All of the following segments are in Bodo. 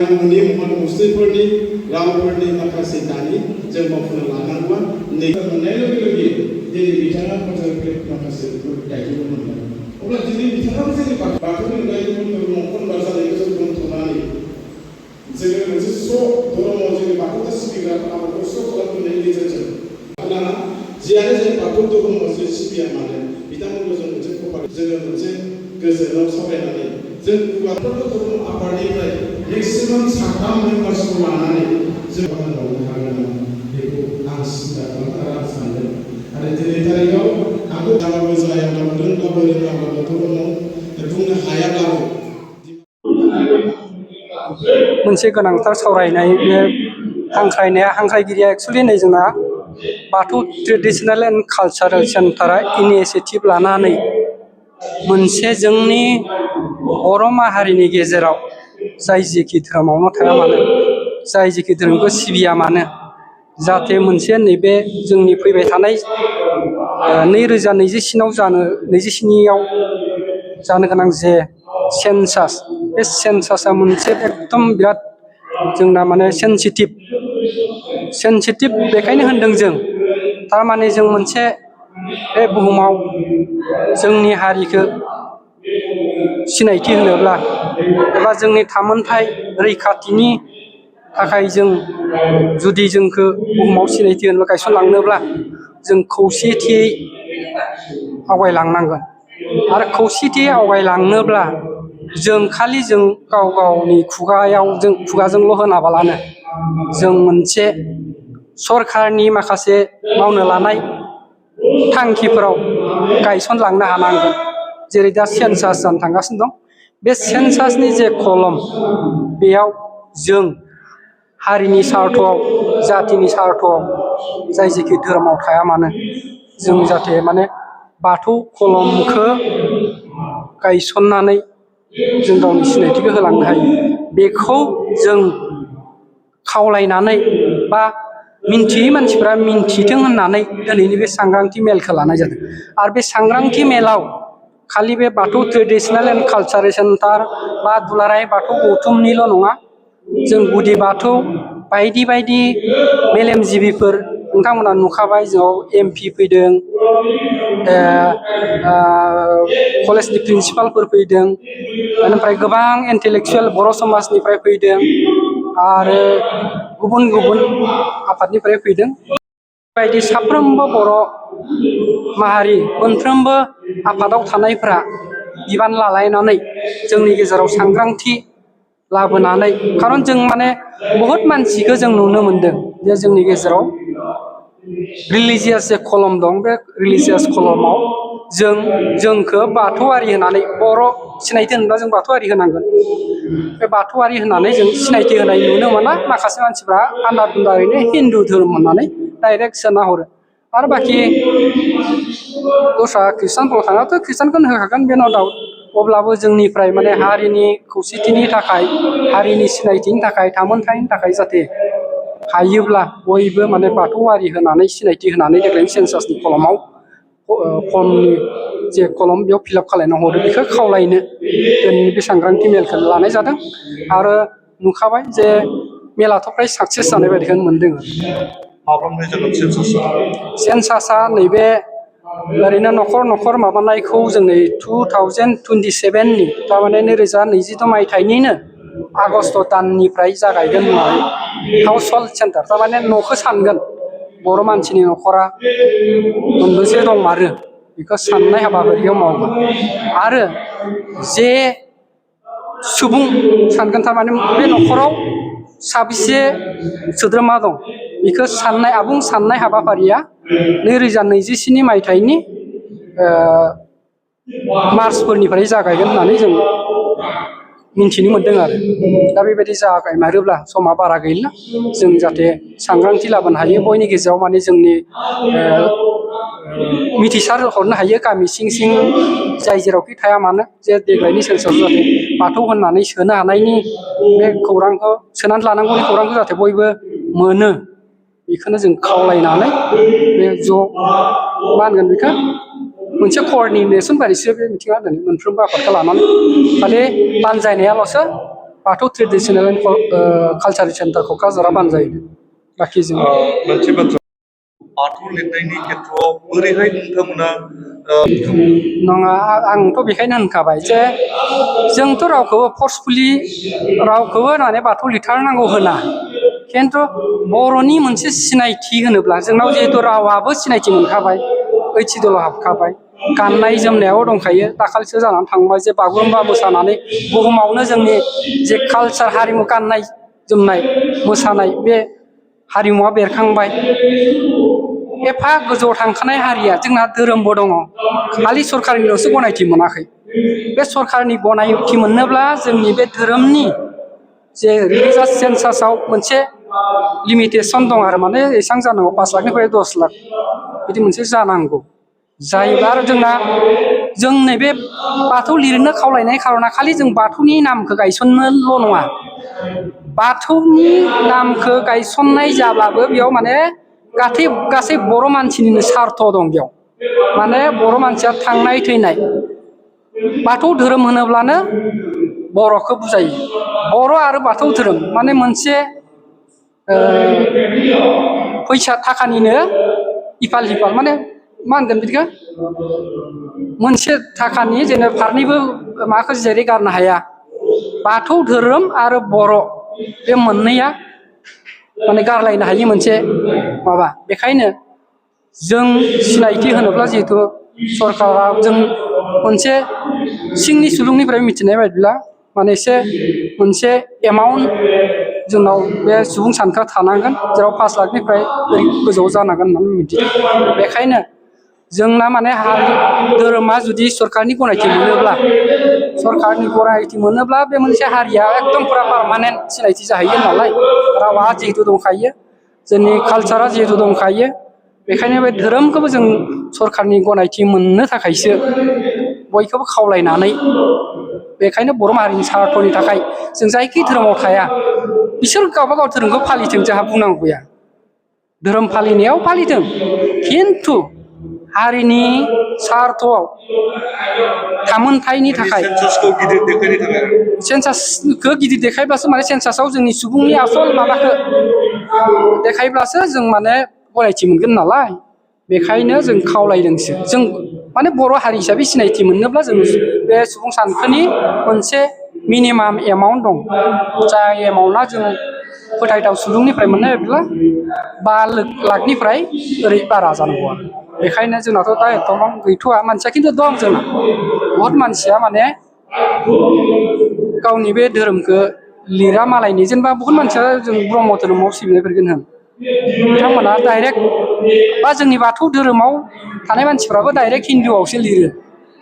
Ini muslifोरनि रावफोरनि माखासे दानि जों मावफुंना लानांगौआ नैबे मोननाय लोगो-लोगो दिनै बिथाङा फरायसालिफोर माखासे दायित्व मोनबाय अब्ला दिनै बिथाङाबो जोंनि बाथौनि अनगायै गुबुन न'खर बाजारनायखौ जों दोनथ'नानै जोङो मोनसे धर्मआव जोंनि बाथौ सिबिग्रा आबादखौ खालामनायनि गेजेरजों लाना जियानो जों बाथौ धर्मआव जे सिबिया मानो बिथांमोनखौ जों मोनसे जोङो मोनसे गोजोनाव सावरायनानै जों बाथौ धर्म आफादनिफ्राय मेक्सिमाम साथाम मेम्बार्सखौ लानानै जों खामानि मावनो हागोन बेखौ आं सिन्था खालामो आरो आं सानदों आरो दिनै थारिखआव आंखौ जाबाबो जायाब्लाबो रोंब्लाबो रोङाब्लाबो धर्मआव बुंनो हायाब्लाबो मोनसे गोनांथार सावरायनाय बे हांख्रायगिरिया एक्सुअलि नै जोंना बाथौ ट्रेडिशनेल एन्ड कालचारेल सेन्टारा इनिशिएटिभ लानानै मोनसे जोंनि बर' माहारिनि गेजेराव जाय जेखि धोरोमावनो थाया मानो जाय जेखि धोरोमखौ सिबिया मानो जाहाथे मोनसे नैबे जोंनि फैबाय थानाय 2027आव जानो गोनां जे सेन्सास बे सेन्सासआ मोनसे एकदम बिराद जोंना माने सेन्सिटिभ बेखायनो होनदों जों थारमाने जों मोनसे बे बुहुमाव जोंनि हारिखौ सिनायथि होनोब्ला एबा जोंनि थामोनथाय रैखाथिनि थाखाय जों जुदि जोंखौ बुहुमाव सिनायथि होनो गायसनलांनोब्ला जों खौसेथियै आवगायलांनांगोन आरो खौसेथियै आवगायलांनोब्ला जों खालि जों गाव गावनि खुगाजोंल' होनाबालानो जों मोनसे सरखारनि माखासे मावनो लानाय थांखिफोराव गायसनलांनो हानांगोन जेरै दा सेन्सास जानो थांगासिनो दं बे सेन्सासनि जे कलम बेयाव जों हारिनि सार्थआव जातिनि सार्थआव जाय जेखि धोरोमाव थाया मानो जों जाहाथे माने बाथौ कलमखौ गायसननानै जों गावनि सिनायथिखौ होलांनो हायो बेखौ जों खावलायनानै बा मिन्थियै मानसिफ्रा मिन्थिथों होननानै दिनैनि बे सांग्रांथि मेलखौ लानाय जादों आरो बे सांग्रांथि मेलाव खालि बे बाथौ ट्रेडिशनेल एन्ड कालचारेल सेन्टार बा दुलाराय बाथौ गौथुमनिल' नङा जों गुदि बाथौ बायदि बायदि मेलेमजिबिफोर नोंथांमोना नुखाबाय जोंनाव MP फैदों कलेजनि प्रिन्सिपालफोर फैदों बेनिफ्राय गोबां इन्टेलेक्सुवेल बर' समाजनिफ्राय फैदों आरो गुबुन गुबुन आफादनिफ्राय फैदों बायदि साफ्रोमबो बर' माहारि मोनफ्रोमबो आफादाव थानायफ्रा बिबान लालायनानै जोंनि गेजेराव सांग्रांथि लाबोनानै खारन जों माने बहुत मानसिखौ जों नुनो मोनदों जे जोंनि गेजेराव रिलिजियास जे कलम दं बे रिलिजियास कलमाव जोंखौ बाथौआरि होनानै बर' सिनायथि होनोब्ला जों बाथौआरि होनांगोन बे बाथौआरि होननानै जों सिनायथि होनाय नुनो मोना माखासे मानसिफ्रा आन्दार उन्दार ओरैनो हिन्दु धोरोम होननानै डाइरेक्ट सोना हरो आरो बाखि दस्रा खृष्टानफोराव थाङाथ' खृष्टानखौनो होखागोन बे न' डाउट अब्लाबो जोंनिफ्राय माने हारिनि खौसेथिनि थाखाय हारिनि सिनायथिनि थाखाय थामोनथायनि थाखाय जाहाथे हायोब्ला बयबो माने बाथौआरि होनानै सिनायथि होनानै देग्लायनि सेन्सासनि कलमाव फर्मनि जे कलम बेयाव फिलआप खालायना हरो बेखौ खावलायनो दिनैनि बे सांग्रांथि मेलखौ लानाय जादों आरो नुखाबाय जे मेलाथ' फ्राय साक्सेस जानाय बायदिखौनो मोनदों सेन्सासा नैबे ओरैनो न'खर माबानायखौ जों नै 2027नि थारमाने 2022 मायथाइनिनो आगस्ट दाननिफ्राय जागायगोन होननानै हाउस हल्ड सेन्टार थारमाने न'खौ सानगोन बर' मानसिनि न'खरा मोनबेसे दंमारो बेखौ साननाय हाबाफारियाव मावगोन आरो जे सुबुं सानगोन थारमाने बे न'खराव साबेसे सोद्रोमा दं बेखौ आबुं साननाय हाबाफारिया 2027 मायथाइनि मार्चफोरनिफ्राय जागायगोन होननानै जों मिन्थिनो मोन्दों आरो दा बेबायदि जागायमारोब्ला समा बारा गैला जों जाहाथे सांग्रांथि लाबोनो हायो बयनि गेजेराव माने जोंनि मिथिसार हरनो हायो गामि सिं जाय जेरावखि थाया मानो जे देग्लायनि सेन्सासाव जाहाथे बाथौ होननानै सोनो हानायनि बे खौरांखौ सोनानै लानांगौनि खौरांखौ जाहाथे बयबो मोनो बेखौनो जों खावलायनानै बे ज' मा होनगोन बेखौ मोनसे कअर्डिनेसन बायदिसो बे मिथिङा दिनै मोनफ्रोमबो आफादखौ लानानै खालि बानजायनायाल'सो बाथौ ट्रेडिसनेल एन्ड कालचारेल सेन्टार क'क्राझारा बानजायो बाखि जों मोनसे बाथ्रा बाथौ लिरनायनि खेथ्रआव बोरैहाय नोंथांमोना नङा आंथ' बेखायनो होनखाबाय जे जोंथ' रावखौबो फर्सफुलि रावखौबो माने बाथौ लिरथारनांगौ होना खिन्थु बर'नि मोनसे सिनायथि होनोब्ला जोंनाव जिहेतु रावाबो सिनायथि मोनखाबाय ओइट सिडुलाव हाबखाबाय गाननाय जोमनायाव दंखायो दाखालिसो जानानै थांबाय जे बागुरुम्बा मोसानानै बुहुमावनो जोंनि जे कालचार हारिमु गाननाय जोमनाय मोसानाय बे हारिमुवा बेरखांबाय एफा गोजौआव थांखानाय हारिया जोंना धोरोमबो दङ खालि सरकारनिल'सो गनायथि मोनाखै बे सरकारनि गनायथि मोननोब्ला जोंनि बे धोरोमनि जे रिलिजियास सेन्सासाव मोनसे लिमिटेसन दं आरो माने एसेबां जानांगौ 5 लाखनिफ्राय 10 लाख बिदि मोनसे जानांगौ जायोब्ला आरो जों नैबे बाथौ लिरनो खावलायनाय खारना खालि जों बाथौनि नामखौ गायसननोल' नङा बाथौनि नामखौ गायसननाय जाब्लाबो बेयाव माने गासै बर' मानसिनिनो सार्थ दं बेयाव माने बर' मानसिया थांनाय थैनाय बाथौ धोरोम होनोब्लानो बर'खौ बुजायो बर' आरो बाथौ धोरोम माने मोनसे फैसा थाखानिनो इफाल हिफाल माने मा होनगोन बिदिखौ मोनसे थाखानि जेनेबा फारनैबो माखौ जेरै गारनो हाया बाथौ धोरोम आरो बर' बे मोननैया माने गारलायनो हायि मोनसे माबा बेखायनो जों सिनायथि होनोब्ला जिहेतु सरकारा जों मोनसे सिंनि सुलुंनिफ्राय मिथिनाय बायदिब्ला माने एसे मोनसे एमाउन्ट जोंनाव बे सुबुं सानखोआ थानांगोन जेराव 5 लाखनिफ्राय गोजौआव जानांगोन होननानै मिथियो बेखायनो जोंना माने धोरोमा जुदि सरकारनि गनायथि मोनोब्ला बे मोनसे हारिया एकदम फुरा पारमानेन्ट सिनायथि जाहैयो नालाय रावा जिहेतु दंखायो जोंनि कालचारा जिहेतु दंखायो बेखायनो बे धोरोमखौबो जों सरकारनि गनायथि मोननो थाखायसो बयखौबो खावलायनानै बेखायनो बर' माहारिनि सार्थनि थाखाय जों जायखि धोरोमाव थाया बिसोर गावबागाव धोरोमखौ फालिथों जोंहा बुंनांगौ गैया धोरोम फालिनायाव फालिथों खिन्थु हारिनि सार्थआव थामोनथायनि थाखाय सेन्सासखौ गिदिर देखायब्लासो माने सेन्सासाव जोंनि सुबुंनि आसल माबाखौ देखायब्लासो जों माने गनायथि मोनगोन नालाय बेखायनो जों खावलायदोंसो जों माने बर' हारि हिसाबै सिनायथि मोननोब्ला जों बे सुबुं सानखोनि मोनसे मिनिमाम एमाउन्ट दं जाय एमाउन्टआ जों फोथायथाव सुलुंनिफ्राय मोननाय बायदिब्ला 5 लाखनिफ्राय ओरै बारा जानांगौ आरो बेखायनो जोंनाथ' दा एथबां गैथ'वा मानसिया खिन्थु दं जोंना बहुत मानसिया माने गावनि बे धोरोमखौ लिरा मालायनि जेनेबा बहुत मानसिया जों ब्रह्म धोरोमाव सिबिनायफोरखौ होन बिथांमोना डाइरेक्ट बा जोंनि बाथौ धोरोमाव थानाय मानसिफ्राबो डाइरेक्ट हिन्दुआवसो लिरो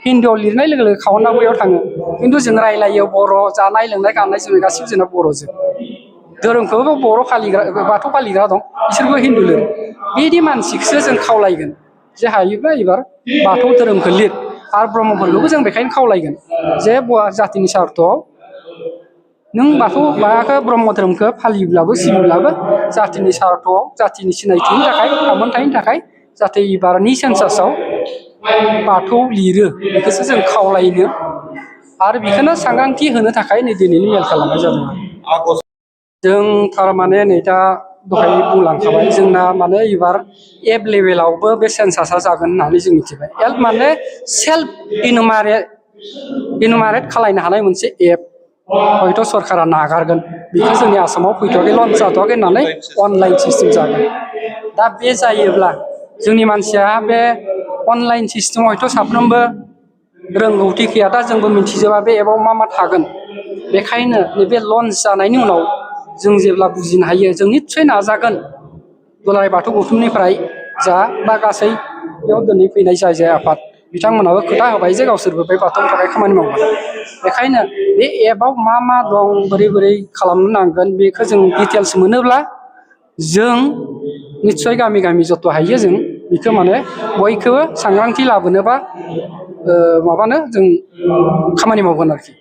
हिन्दुआव लिरनाय लोगो लोगो खावनना बैयाव थाङो खिन्थु जों रायलायो बर' जानाय लोंनाय गाननाय जोमनाय गासिबो जोंना बर'जों धोरोमखौबो बर' फालिग्रा बाथौ फालिग्रा दं बिसोरबो हिन्दु लिरो बिदि मानसिखौसो जों खावलायगोन जे हायोब्ला एबार बाथौ धोरोमखौ लिर आरो ब्रह्मफोरखौबो जों बेखायनो खावलायगोन जे जातिनि सार्थआव नों बाथौ माबाखौ ब्रह्म धोरोमखौ फालियोब्लाबो सिबियोब्लाबो जातिनि सार्थआव जातिनि सिनायथिनि थाखाय थामोनथायनि थाखाय जाहाथे एबारनि सेन्सासाव बाथौ लिरो बेखौसो जों खावलायनो आरो बेखौनो सांग्रांथि होनो थाखाय नै दिनैनि मेल खालामनाय जादों जों थारमाने नै दा दहाय बुंलांखाबाय जोंना माने एबार एप लेभेलावबो बे सेन्सासा जागोन होननानै जों मिथिबाय एप माने सेल्फ इनुमारेट खालायनो हानाय मोनसे एप हयथ' सरकारा नागारगोन बेखौ जोंनि आसामाव फैथ'वाखै लन्च जाथ'वाखै होननानै अनलाइन सिस्टेम जागोन दा बे जायोब्ला जोंनि मानसिया बे अनलाइन सिस्टेमाव हयथ' साफ्रोमबो रोंगौथि गैया दा जोंबो मिथिजोबा बे एपआव मा थागोन बेखायनो नैबे लन्च जानायनि उनाव जों जेब्ला बुजिनो हायो जों निस्सय नाजागोन दुलाराय बाथौ गौथुमनिफ्राय जा बा गासै बेयाव दिनै फैनाय जाय आफाद बिथांमोनाबो खोथा होबाय जे गावसोरबो बे बाथौनि थाखाय खामानि मावगोन बेखायनो बे एपआव मा दं बोरै खालामनो नांगोन बेखौ जों डिटेल्स मोनोब्ला जों निस्सय गामि गामि जथ' हायो जों बेखौ माने बयखौबो सांग्रांथि लाबोनोबा माबानो जों खामानि मावगोन आरोखि